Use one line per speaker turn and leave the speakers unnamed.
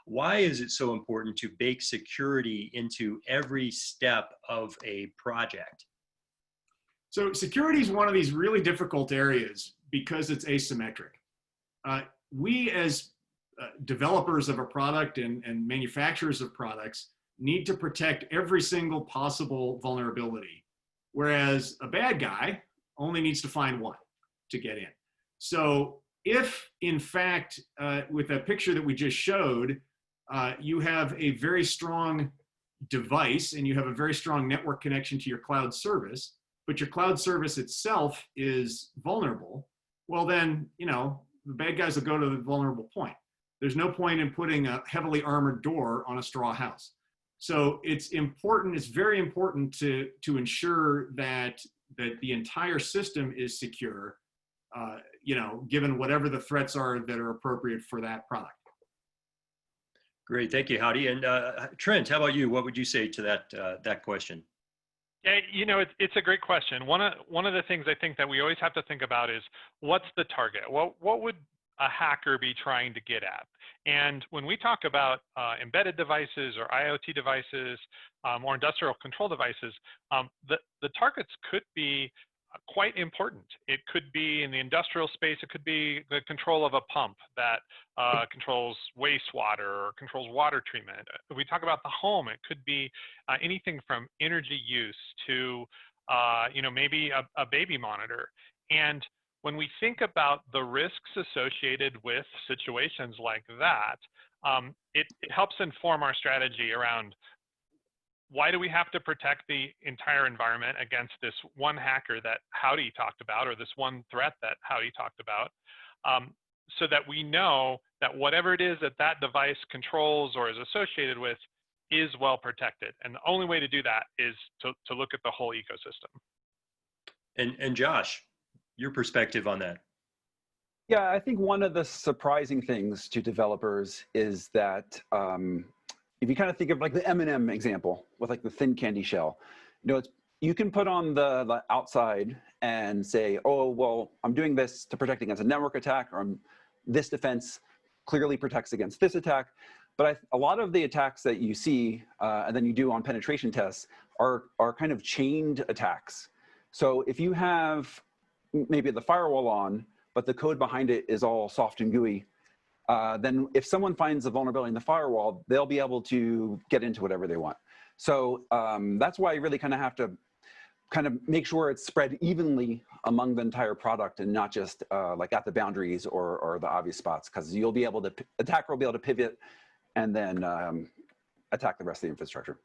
Why is it so important to bake security into every step of a project?
So security is one of these really difficult areas because it's asymmetric. We as developers of a product and manufacturers of products need to protect every single possible vulnerability, whereas a bad guy only needs to find one to get in. So if, in fact, with that picture that we just showed, you have a very strong device and you have a very strong network connection to your cloud service, but your cloud service itself is vulnerable, well then, the bad guys will go to the vulnerable point. There's no point in putting a heavily armored door on a straw house. So it's important, it's very important to ensure that the entire system is secure, given whatever the threats are that are appropriate for that product.
Great, thank you, Howdy. And Trent, how about you? What would you say to that question?
Yeah, it's a great question. One of the things I think that we always have to think about is what's the target? What would a hacker be trying to get at? And when we talk about embedded devices or IoT devices or industrial control devices, the targets could be quite important. It could be in the industrial space, it could be the control of a pump that controls wastewater or controls water treatment. If we talk about the home, it could be anything from energy use to maybe a baby monitor. And when we think about the risks associated with situations like that, it helps inform our strategy around why do we have to protect the entire environment against this one hacker that Howdy talked about, or this one threat that Howdy talked about, so that we know that whatever it is that that device controls or is associated with is well protected. And the only way to do that is to look at the whole ecosystem.
And Josh, your perspective on that?
Yeah, I think one of the surprising things to developers is that if you kind of think of like the M&M example with like the thin candy shell, you can put on the outside and say, oh, well, I'm doing this to protect against a network attack, or this defense clearly protects against this attack. But a lot of the attacks that you see and then you do on penetration tests are kind of chained attacks. So if you have maybe the firewall on, but the code behind it is all soft and gooey, then if someone finds a vulnerability in the firewall, they'll be able to get into whatever they want. So that's why you really kind of have to kind of make sure it's spread evenly among the entire product and not just like at the boundaries or the obvious spots, because you'll be able to, attacker will be able to pivot and then attack the rest of the infrastructure.